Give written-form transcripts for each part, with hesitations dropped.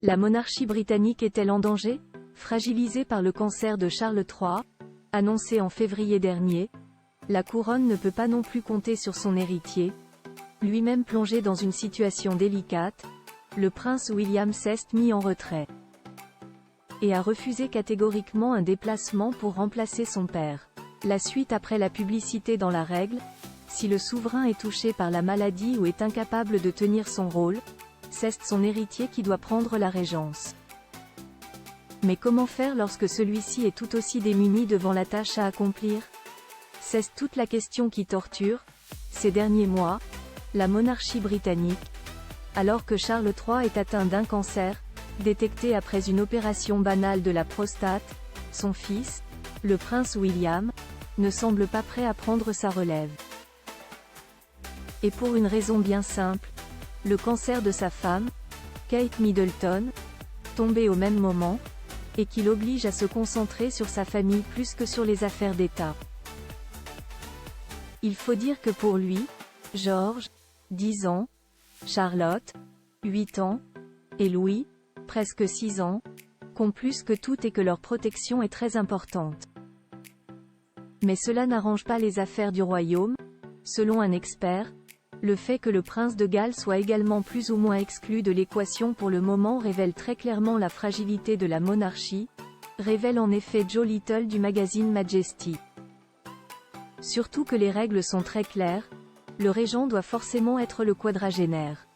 La monarchie britannique est-elle en danger? Fragilisée par le cancer de Charles III, annoncé en février dernier, la couronne ne peut pas non plus compter sur son héritier, lui-même plongé dans une situation délicate, le prince William VI mis en retrait, et a refusé catégoriquement un déplacement pour remplacer son père. La suite après la publicité dans La Règle, si le souverain est touché par la maladie ou est incapable de tenir son rôle, c'est son héritier qui doit prendre la régence. Mais comment faire lorsque celui-ci est tout aussi démuni devant la tâche à accomplir? C'est toute la question qui torture, ces derniers mois, la monarchie britannique, alors que Charles III est atteint d'un cancer, détecté après une opération banale de la prostate. Son fils, le prince William, ne semble pas prêt à prendre sa relève. Et pour une raison bien simple, le cancer de sa femme, Kate Middleton, tombé au même moment, et qui l'oblige à se concentrer sur sa famille plus que sur les affaires d'État. Il faut dire que pour lui, George, 10 ans, Charlotte, 8 ans, et Louis, presque 6 ans, comptent plus que tout et que leur protection est très importante. Mais cela n'arrange pas les affaires du royaume. Selon un expert, le fait que le prince de Galles soit également plus ou moins exclu de l'équation pour le moment révèle très clairement la fragilité de la monarchie, révèle en effet Joe Little du magazine Majesty. Surtout que les règles sont très claires, le régent doit forcément être le quadragénaire.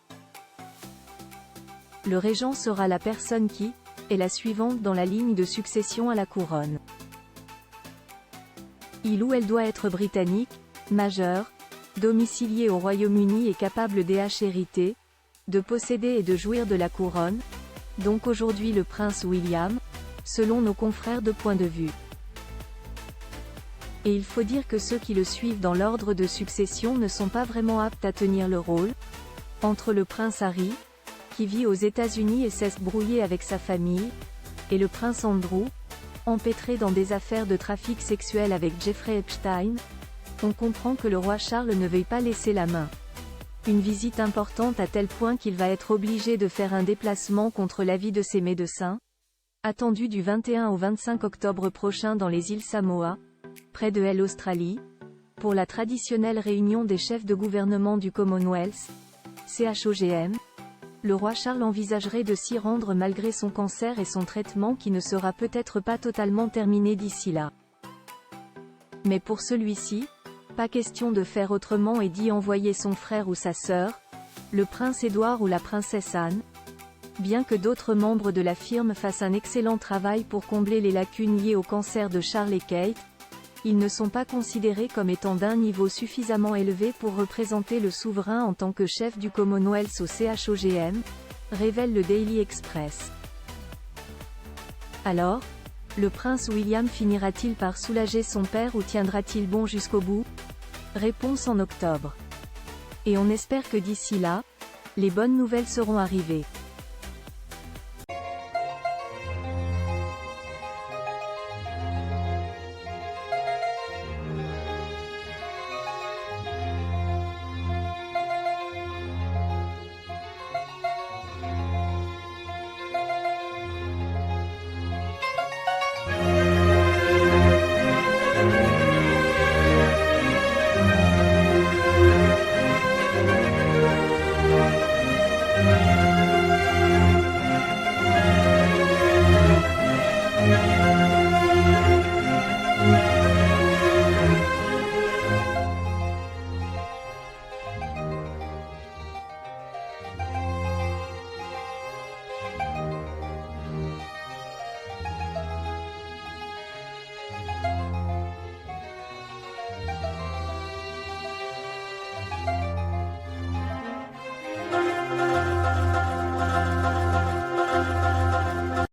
Le régent sera la personne qui est la suivante dans la ligne de succession à la couronne. Il ou elle doit être britannique, majeur, domicilié au Royaume-Uni et capable d'hériter, de posséder et de jouir de la couronne, donc aujourd'hui le prince William, selon nos confrères de Point de Vue. Et il faut dire que ceux qui le suivent dans l'ordre de succession ne sont pas vraiment aptes à tenir le rôle, entre le prince Harry, qui vit aux États-Unis et cesse brouillé avec sa famille, et le prince Andrew, empêtré dans des affaires de trafic sexuel avec Jeffrey Epstein, on comprend que le roi Charles ne veuille pas laisser la main. Une visite importante à tel point qu'il va être obligé de faire un déplacement contre l'avis de ses médecins, attendu du 21 au 25 octobre prochain dans les îles Samoa, près de l'Australie, pour la traditionnelle réunion des chefs de gouvernement du Commonwealth, CHOGM. Le roi Charles envisagerait de s'y rendre malgré son cancer et son traitement qui ne sera peut-être pas totalement terminé d'ici là. Mais pour celui-ci, pas question de faire autrement et d'y envoyer son frère ou sa sœur, le prince Édouard ou la princesse Anne. Bien que d'autres membres de la firme fassent un excellent travail pour combler les lacunes liées au cancer de Charles et Kate, ils ne sont pas considérés comme étant d'un niveau suffisamment élevé pour représenter le souverain en tant que chef du Commonwealth au CHOGM, révèle le Daily Express. Alors, le prince William finira-t-il par soulager son père ou tiendra-t-il bon jusqu'au bout? Réponse en octobre. Et on espère que d'ici là, les bonnes nouvelles seront arrivées.